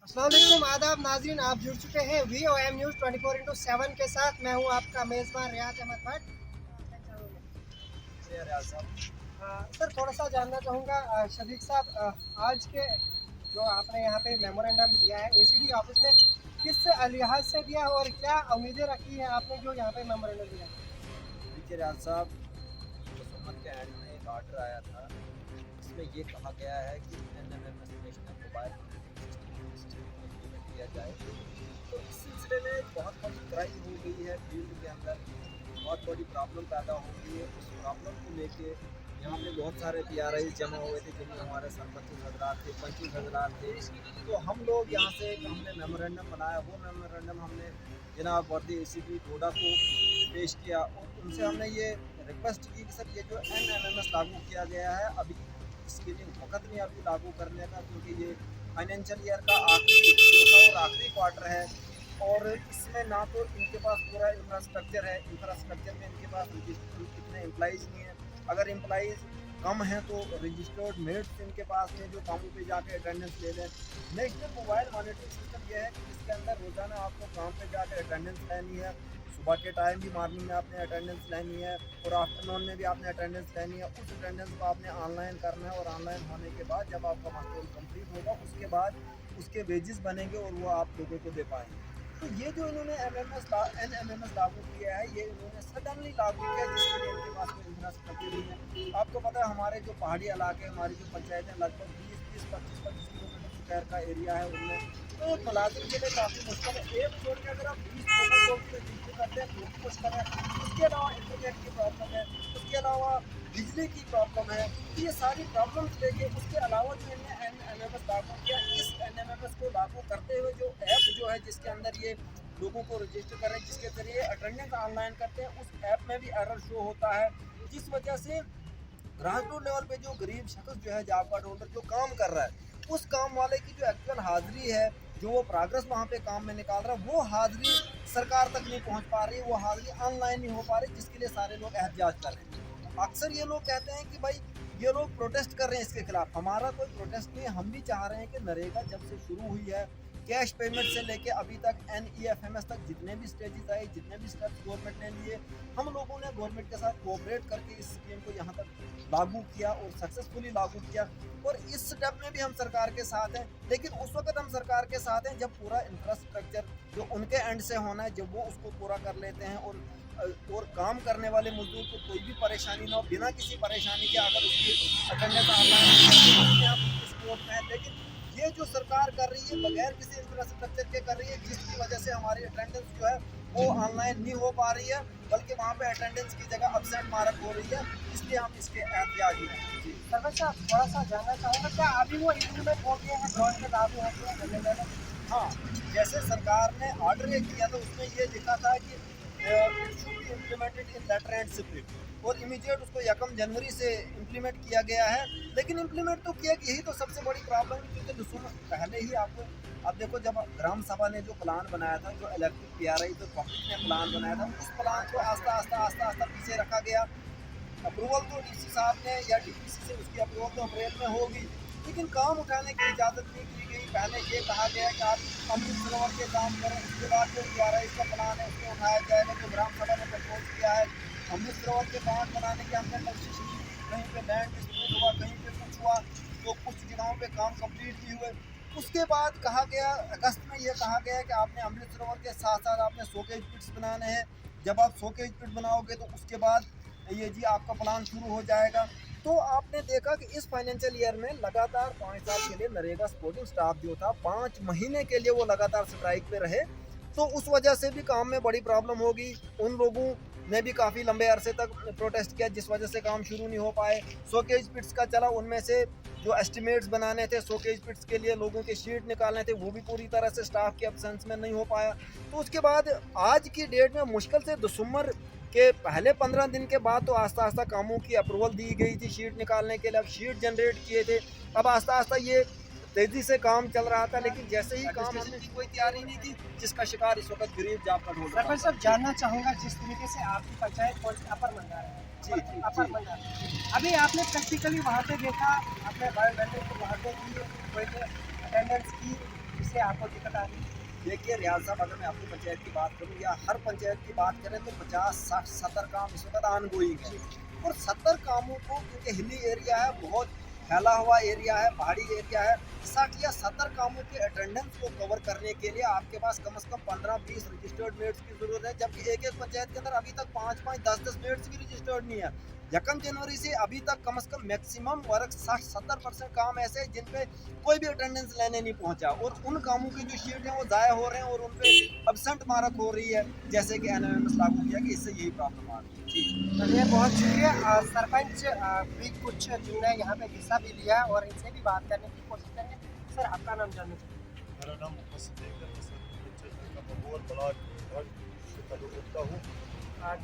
अस्सलाम वालेकुम, आदाब नाज़रीन। आप जुड़ चुके हैं VOM न्यूज़ 24/7 के साथ। मैं हूं आपका मेज़बान रियाज अहमद भट्ट। सर, थोड़ा सा जानना चाहूँगा शफीक साहब, आज के जो आपने यहाँ पे मेमोरेंडम दिया है ACD ऑफिस ने, किस लिहाज से दिया है और क्या उम्मीदें रखी है आपने जो यहाँ पे मेमोरेंडम दिया है? देखिए रियाज साहब, हुकूमत के एंड में एक आर्डर आया था। इसमें ये कहा गया है कि NMMS national mobile monitoring system को इम्प्लीमेंट किया जाए। तो इस सिलसिले में बहुत बड़ी क्राइम हो गई है फील्ड के अंदर, बहुत बड़ी प्रॉब्लम पैदा हो गई है। उस प्रॉब्लम को लेके यहाँ पे बहुत सारे PRI जमा हुए थे, जिनमें हमारे सरपंच हजरात थे, पंच हजरात थे। तो हम लोग यहाँ से हमने मेमोरेंडम बनाया। वो मेमोरेंडम हमने जनाब वर्दी ACP डोडा को पेश किया और उनसे हमने ये रिक्वेस्ट की कि सर ये जो NMMS लागू किया गया है, अभी इसके लिए वक्त नहीं अभी लागू करने का, क्योंकि ये फाइनेंशियल ईयर का आखिरी चौथा और आखिरी क्वार्टर है। और इसमें ना तो इनके पास पूरा इंफ्रास्ट्रक्चर है, इंफ्रास्ट्रक्चर में इनके पास इतने एम्प्लॉइज़ नहीं है। अगर एम्प्लॉइज़ कम हैं तो रजिस्टर्ड मेट्स इनके पास हैं जो कामों पे जाके अटेंडेंस ले लें। नेशनल मोबाइल मॉनिटरिंग सिस्टम यह है कि इसके अंदर रोज़ाना आपको काम पे जाकर अटेंडेंस लेनी है। सुबह के टाइम भी मॉर्निंग में आपने अटेंडेंस लेनी है और आफ्टरनून में भी आपने अटेंडेंस लेनी है। उस अटेंडेंस को आपने ऑनलाइन करना है और ऑनलाइन होने के बाद जब आपका मशगूल कंप्लीट होगा उसके बाद उसके वेजेस बनेंगे और वो आप लोगों को दे पाएंगे। तो ये जो इन्होंने NMMS लागू किया है, ये इन्होंने सडनली लागू किया, जिसके लिए इनके पास कोई इंफ्रास्ट्रक्चर नहीं है। आपको पता है हमारे जो पहाड़ी इलाके, हमारी जो पंचायतें लगभग 20-25 किलोमीटर शहर का एरिया है, उनमें तो एक मुलाजिम के लिए काफ़ी मुश्किल है। एक छोड़ के अगर आप 20 लोगों को रजिस्टर करते हैं तो भी मुश्किल है। उसके अलावा इंटरनेट की प्रॉब्लम है, उसके अलावा बिजली की प्रॉब्लम है। तो ये सारी प्रॉब्लम्स लेके उसके अलावा जो इन्होंने NMMS लागू किया, इस NMMS को लागू करते हुए जो ऐप जो है जिसके अंदर ये लोगों को रजिस्टर करें, जिसके ज़रिए अटेंडेंस ऑनलाइन करते हैं, उस ऐप में भी एरर शो होता है, जिस वजह से ग्रास रूट लेवल पे जो गरीब शख्स जो है जॉब कार्ड होल्डर जो काम कर रहा है, उस काम वाले की जो एक्चुअल हाजिरी है, जो वो प्रोग्रेस वहाँ पे काम में निकाल रहा है, वो हाजिरी सरकार तक नहीं पहुँच पा रही, वो हाजिरी ऑनलाइन नहीं हो पा रही, जिसके लिए सारे लोग एहतजाज कर रहे हैं। अक्सर ये लोग कहते हैं कि भाई ये लोग प्रोटेस्ट कर रहे हैं इसके खिलाफ। हमारा कोई प्रोटेस्ट नहीं है, हम भी चाह रहे हैं कि नरेगा जब से शुरू हुई है, कैश पेमेंट से लेके अभी तक NEFMS तक जितने भी स्टेजेस आए, जितने भी स्टेप्स गवर्नमेंट ने लिए, हम लोगों ने गवर्नमेंट के साथ कोऑपरेट करके इस स्कीम को यहाँ तक लागू किया और सक्सेसफुली लागू किया। और इस स्टेप में भी हम सरकार के साथ हैं, लेकिन उस वक्त हम सरकार के साथ हैं जब पूरा इंफ्रास्ट्रक्चर जो उनके एंड से होना है, जब वो उसको पूरा कर लेते हैं और काम करने वाले मजदूर को कोई भी परेशानी ना हो, बिना किसी परेशानी के अगर उसकी अटेंडेंस ऑनलाइन स्कोप में है। लेकिन ये जो सरकार कर रही है बगैर किसी इंफ्रास्ट्रक्चर के कर रही है, जिसकी वजह से हमारी अटेंडेंस जो है वो ऑनलाइन नहीं हो पा रही है, बल्कि वहाँ पे अटेंडेंस की जगह अब्सेंट मार्क हो रही है। इसलिए हम इसके एहतियात में हैं। जी सरपंच साहब, थोड़ा सा जानना चाहूँगा, क्या अभी वो इम्प्लीमेंट हो गए हैं, गवर्नमेंट में लागू हो गए हैं NMMS? हाँ, जैसे सरकार ने ऑर्डर ये किया था उसमें ये लिखा था कि it should be implemented in letter and spirit, और इमीडिएट उसको 1 जनवरी से इम्प्लीमेंट किया गया है। लेकिन इम्प्लीमेंट तो किया, यही तो सबसे बड़ी प्रॉब्लम है, क्योंकि पहले ही आपको अब देखो, जब ग्राम सभा ने जो प्लान बनाया था, जो इलेक्टेड PRI जो पब्लिक ने प्लान बनाया था, उस प्लान को आस्ता आस्ता आस्ता आस्ता पीछे रखा गया। अप्रूवल तो DC साहब ने या DPC से उसकी अप्रूवल तो अप्रैल में होगी, लेकिन काम उठाने की इजाज़त नहीं दी गई। पहले ये कहा गया कि आप अमृत सरोवर के काम करें, उसके बाद जो PRI का प्लान है उसको उठाया जाएगा। जो ग्राम सभा ने प्रपोज किया है अमृत सरोवर के बांध बनाने के, हमने कोशिश की, कहीं पे लैंड डिस्प्यूट हुआ, कहीं पे कुछ हुआ, तो कुछ जगहों पे काम कंप्लीट भी हुए। उसके बाद कहा गया, अगस्त में ये कहा गया कि आपने अमृत सरोवर के साथ साथ आपने सोकेज पिट्स बनाने हैं। जब आप सोकेज पिट बनाओगे तो उसके बाद ये जी आपका प्लान शुरू हो जाएगा। तो आपने देखा कि इस फाइनेंशियल ईयर में लगातार 5 साल के लिए नरेगा सपोर्टिंग स्टाफ जो था 5 महीने के लिए वो लगातार स्ट्राइक पे रहे। तो उस वजह से भी काम में बड़ी प्रॉब्लम होगी। उन लोगों ने भी काफ़ी लंबे अरसे तक प्रोटेस्ट किया, जिस वजह से काम शुरू नहीं हो पाए। सोकेज पिट्स का चला, उनमें से जो एस्टिमेट्स बनाने थे सोकेज पिट्स के लिए, लोगों के शीट निकालने थे, वो भी पूरी तरह से स्टाफ के एब्सेंस में नहीं हो पाया। तो उसके बाद आज की डेट में मुश्किल से दिसंबर के पहले 15 दिन के बाद तो आस्ता आस्ता कामों की अप्रूवल दी गई थी शीट निकालने के लिए। अब शीट जनरेट किए थे, अब आस्ता आस्ता ये तेज़ी से काम चल रहा था, लेकिन जैसे ही काम हमने की कोई तैयारी नहीं थी, जिसका शिकार इस वक्त गरीब जॉब कार्ड होल्डर। सरपंच साहब, जानना चाहूँगा, जिस तरीके से आपकी पंचायत कौन सी अपर मंडा है, जी अपर मंडा, अभी आपने प्रैक्टिकली वहाँ पे देखा, आपने बायोमेट्रिक को वहाँ पे की, कोई अटेंडेंस की, जिससे आपको दिक्कत आ रही है? देखिए रियाज साहब, अगर मैं अपनी पंचायत की बात करूँ या हर पंचायत की बात करें तो 50-60-70 काम इस वक्त ऑनगोइंग है। और 70 कामों को, क्योंकि हिली एरिया है, बहुत फैला हुआ एरिया है, पहाड़ी एरिया है, ऐसा किया 70 कामों के अटेंडेंस को कवर करने के लिए आपके पास कम से कम 15-20 रजिस्टर्ड मेड्स की ज़रूरत है, जबकि एक एक पंचायत के अंदर अभी तक 5-5, 10-10 मेड्स भी रजिस्टर्ड नहीं है। यकम जनवरी से अभी तक कम से कम मैक्सिमम वर्क 60-70% काम ऐसे हैं जिन पे कोई भी अटेंडेंस लेने नहीं पहुंचा, और उन कामों की जो शीट है वो ज़ाया हो रहे हैं और उन पे अब्सेंट मार्क हो रही है, जैसे कि एनएमएमएस लागू किया कि इससे यही प्रॉब्लम आ रही है जी। चलिए, बहुत शुक्रिया। सरपंच भी कुछ जिनने यहाँ पे हिस्सा भी लिया और इनसे भी बात करने की कोशिश करेंगे। सर, आपका नाम जानना चाहिए? मेरा नाम मोहम्मद सिद्दीक है, मैं सरपंच का बबूर ब्लॉक से ताल्लुक़ रखता हूँ।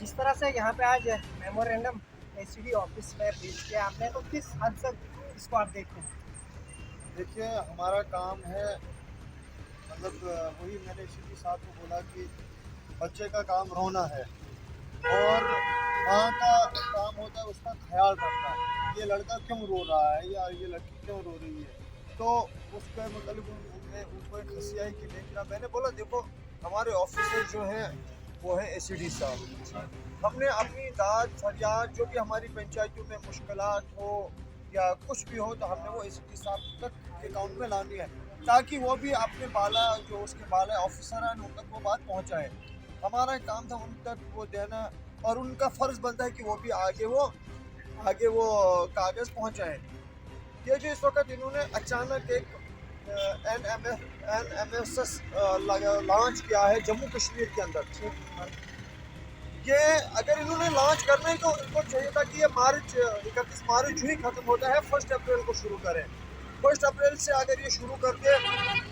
जिस तरह से यहाँ पे आज मेमोरेंडम एसडी ऑफिस में पेश किया आपने, तो किस हद तक इसको आप देखते हैं? देखिए, हमारा काम है, मतलब वही मैंने एसीपी साहब को बोला कि बच्चे का काम रोना है और माँ का काम होता है उसका ख्याल रखना, ये लड़का क्यों रो रहा है या ये लड़की क्यों रो रही है। तो उसके मतलब उनको एक हंसी आई कि देखना, मैंने बोला देखो हमारे ऑफिसर जो हैं वो है एसीडी साहब, हमने अपनी दाद फरियाद जो भी हमारी पंचायतों में मुश्किलात हो या कुछ भी हो तो हमने वो एसीडी साहब तक के अकाउंट में लानी है, ताकि वो भी अपने बाला जो उसके बाला ऑफिसर हैं उन तक वो बात पहुंचाए। हमारा काम था उन तक वो देना और उनका फ़र्ज़ बनता है कि वो भी आगे वो कागज़ पहुंचाए। ये जो इस वक्त इन्होंने अचानक एक NMSS लॉन्च किया है जम्मू कश्मीर के अंदर, ये अगर इन्होंने लॉन्च करना है तो इनको चाहिए था कि ये 31 मार्च जो ही ख़त्म होता है 1 अप्रैल को शुरू करें। 1 अप्रैल से अगर ये शुरू कर दे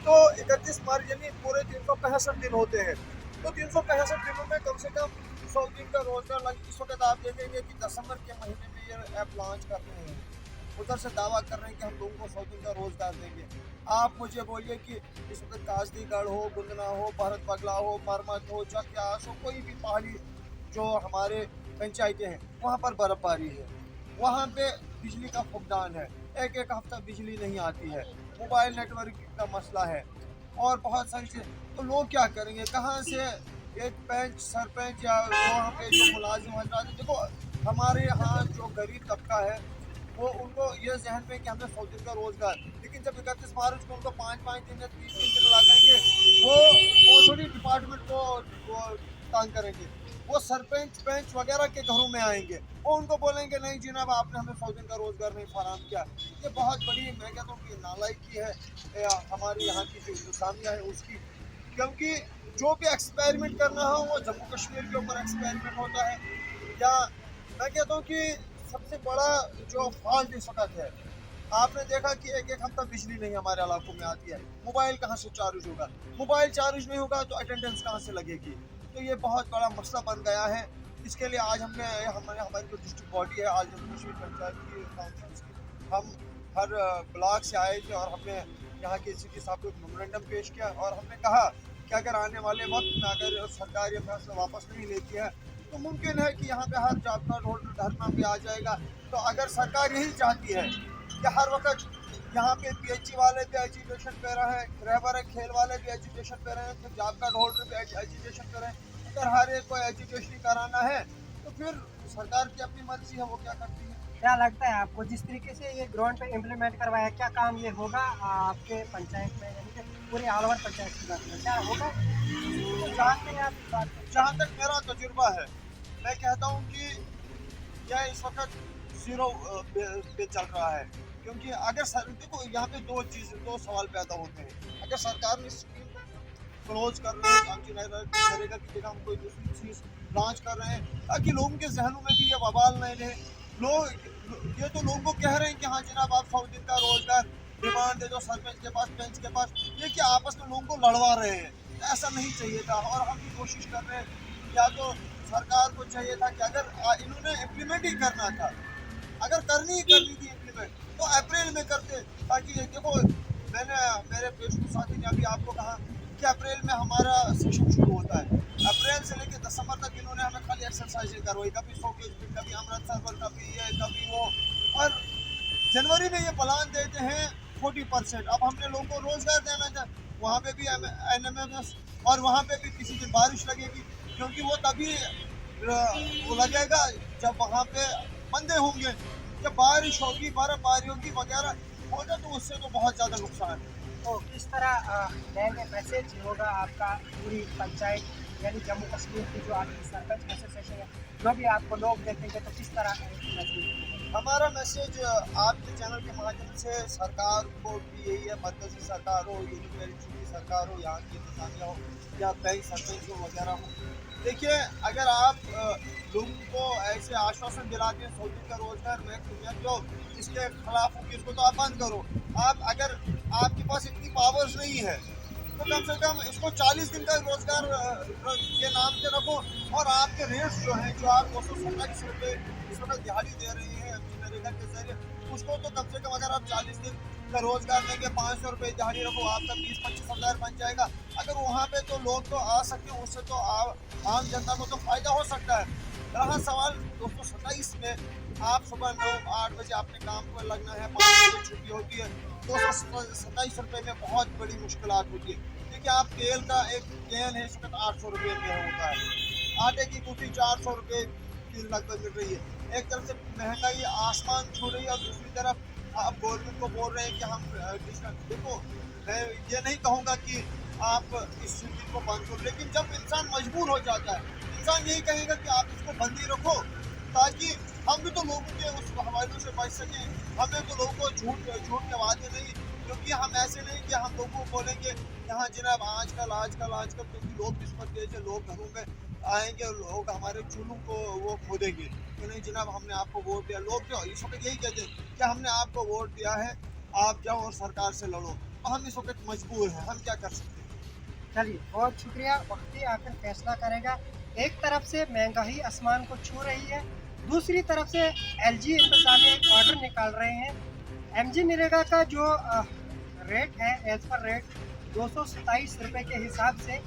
तो 31 मार्च यानी पूरे 365 दिन होते हैं, तो 365 दिनों में कम से कम 100 दिन का रोज़गार लग। इस वक्त आप देखेंगे कि दिसंबर के महीने में ये ऐप लॉन्च कर रहे हैं, उधर से दावा कर रहे हैं कि हम लोगों को 100 दिन का रोज़गार देंगे। आप मुझे बोलिए कि इस वक्त काजदीगढ़ हो, गुंदना हो, भारत बगला हो, मरमत हो, चक्यास हो, कोई भी पहाड़ी जो हमारे पंचायतें हैं वहाँ पर बर्फबारी है, वहाँ पे बिजली का फुकदान है, एक एक हफ्ता बिजली नहीं आती है, मोबाइल नेटवर्क का मसला है और बहुत सारी चीज़। तो लोग क्या करेंगे, कहाँ से एक पंच सरपंच या वहाँ पे जो मुलाजिम हजरात हैं, देखो हमारे यहाँ जो गरीब तबका है वो उनको ये जहन में कि हमें 100 दिन का रोज़गार, लेकिन जब 31 मार्च को उनको 5-5 दिन या 3-3 दिन लगाएंगे वो थोड़ी डिपार्टमेंट को वो तंग करेंगे, वो सरपंच पंच वगैरह के घरों में आएंगे, वो उनको बोलेंगे नहीं जनाब आपने हमें 100 दिन का रोज़गार नहीं फराहम किया। ये बहुत बड़ी, मैं कहता हूँ कि नालायकी है हमारी यहाँ की जो इंतज़ामिया है उसकी, क्योंकि जो भी एक्सपेरिमेंट करना हो वो जम्मू कश्मीर के ऊपर एक्सपेरिमेंट होता है। या मैं कहता हूँ कि सबसे बड़ा जो फॉल्ट इस वक्त है, आपने देखा कि एक एक हफ्ता बिजली नहीं हमारे इलाकों में आती है, मोबाइल कहाँ से चार्ज होगा, मोबाइल चार्ज नहीं होगा तो अटेंडेंस कहाँ से लगेगी। तो ये बहुत बड़ा मसला बन गया है। इसके लिए आज हमारी जो डिस्ट्रिक्ट बॉडी है, आज जम्मू कश्मीर पंचायत की काउंसिल की, हम हर ब्लॉक से आए थे और हमने यहाँ के एसीपी साहब को एक मेमोरेंडम पेश किया और हमने कहा कि अगर आने वाले वक्त में अगर सरकार ये फैसला वापस नहीं लेती है तो मुमकिन है कि यहाँ पे हर जॉब कार्ड होल्डर धरना भी आ जाएगा। तो अगर सरकार यही चाहती है कि हर वक्त यहाँ पे PHC वाले भी एजुकेशन पे रहे, रहबर खेल वाले भी एजुकेशन पे रहे, फिर जॉब कार्ड होल्डर भी एजुकेशन पे रहे, अगर हर एक को एजुकेशन कराना है तो फिर सरकार की अपनी मर्जी है, वो क्या करती है। क्या लगता है आपको, जिस तरीके से ये ग्राउंड पे इम्प्लीमेंट करवाया, क्या काम ये होगा आपके पंचायत में, यानी कि पूरे ऑल ओवर पंचायत की बात करें, क्या होगा? जहाँ तक मेरा तजुर्बा है, मैं कहता हूँ कि यह इस वक्त ज़ीरो पे चल रहा है, क्योंकि अगर देखो यहाँ पे दो सवाल पैदा होते हैं। अगर सरकार ने स्कीम क्लोज कर रहे हैं, करेगा कि जगह हम कोई दूसरी चीज़ लॉन्च कर रहे हैं ताकि लोगों के जहनों में भी ये बवाल नहीं रहे। ये तो लोगों को कह रहे हैं कि हाँ जनाब आप 100 दिन का रोज़गार डिमांड दे दो सरपंच के पास, पंच के पास, ये कि आपस में लोगों को लड़वा रहे हैं। ऐसा नहीं चाहिए था और हम भी कोशिश कर रहे हैं। या तो सरकार को चाहिए था कि अगर इन्होंने इम्प्लीमेंट ही करना था, अगर करनी थी इम्प्लीमेंट तो अप्रैल में करते, ताकि देखो मैंने मेरे फेसबुक साथी ने अभी आपको कहा कि अप्रैल में हमारा सेशन शुरू होता है, अप्रैल से लेकर दिसंबर तक इन्होंने हमें खाली एक्सरसाइज करवाई, कभी 100 किलोमीटर, कभी अमृतसर, कभी ये कभी वो, और जनवरी में ये प्लान देते हैं 40%। अब हमने लोगों को रोज़गार देना था, वहाँ पे भी NMMS, और वहाँ पे भी किसी दिन बारिश लगेगी, क्योंकि वो तभी वो लगेगा जब वहाँ पे बंदे होंगे। जब बारिश होगी, बर्फबारी होगी वगैरह होगा, तो उससे तो बहुत ज़्यादा नुकसान है। तो किस तरह मैसेज होगा आपका पूरी पंचायत यानी जम्मू कश्मीर की जो आपकी सरपंच एसोसिएशन है, जो भी आपको लोग देखेंगे तो किस तरह मैसेज? हमारा मैसेज आपके चैनल के माध्यम से सरकार को भी यही है, मरकजी सरकार हो, यूनिवर्सिटी की सरकार हो, यहाँ की इंतजामिया हो, या बैंक सरपंच हो वगैरह हो। देखिए, अगर आप लोगों को ऐसे आश्वासन दिलाते हैं 100 दिन का रोजगार मैं जो इसके खिलाफ हूँ कि इसको तो आप बंद करो। आप अगर आपके पास इतनी पावर्स नहीं है तो कम से कम इसको 40 दिन का रोजगार के नाम से रखो, और आपके रेट्स जो हैं, जो आप 227 रुपये इस वक्त दिहाड़ी दे रहे हैं मनरेगा के जरिए, उसको तो कम से कम अगर आप 40 दिन का रोजगार देंगे, 500 रुपये दिहाड़ी रखो, आपका 20-25 हज़ार बन जाएगा। अगर वहाँ पे तो लोग तो आ सकते हैं, उससे तो आम जनता को तो फायदा हो सकता है। रहा सवाल 227 में, आप सुबह 9-8 बजे अपने काम पर लगना है, 5 बजे छुट्टी होती है, 227 रुपये में बहुत बड़ी मुश्किलात होती है। देखिए, आप तेल का एक कैन है इस वक्त 800 रुपये में होता है, आटे की कुटी 400 रुपये की लगभग मिल रही है। एक तरफ से महंगाई आसमान छू रही है, और दूसरी तरफ आप गवर्नमेंट को बोल रहे हैं कि हम देखो, मैं ये नहीं कहूँगा कि आप इस चीज़ को बंद करो, लेकिन जब इंसान मजबूर हो जाता है, इंसान यही कहेगा कि आप इसको बंद ही रखो, ताकि हम भी तो लोगों के उस हवालों से बच सकें। हमें तो लोगों को झूठ झूठ के वादे नहीं, क्योंकि हम ऐसे नहीं कि हम लोगों को बोलेंगे यहाँ जनाब आजकल, क्योंकि लोग किस्मत तेज है, लोग घरों में आएंगे, लोग हमारे चूल्हों को वो खोदेंगे कि नहीं जनाब हमने आपको वोट दिया। लोग तो इस वक्त यही कहते हैं कि हमने आपको वोट दिया है, आप जाओ और सरकार से लड़ो। तो हम इस वक्त मजबूर हैं, हम क्या कर सकते हैं। चलिए, बहुत शुक्रिया। वक्त ही आकर फैसला करेगा। एक तरफ से महंगाई आसमान को छू रही है, दूसरी तरफ से एलजी इंतजामिया एक ऑर्डर निकाल रहे हैं। एमजी नरेगा का जो रेट है, एज पर रेट 227 रुपये के हिसाब से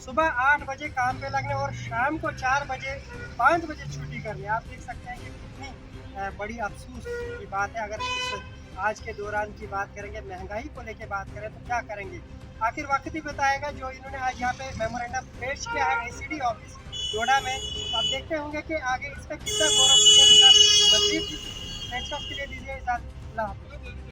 सुबह 8 बजे काम पे लगने और शाम को 4 बजे 5 बजे छुट्टी करनी। आप देख सकते हैं कि कितनी बड़ी अफसोस की बात है। अगर इस आज के दौरान की बात करेंगे, महंगाई को लेके बात करें तो क्या करेंगे, आखिर वक्त ही बताएगा। जो इन्होंने आज यहाँ पे मेमोरेंडम पेश किया है एसीडी ऑफिस जोड़ा में, तो आप देखते होंगे कि आगे इस पर कितना गौरव मजीद पेशकश के लिए दीजिए इजाज़त। अल्लाह हाफ़िज़।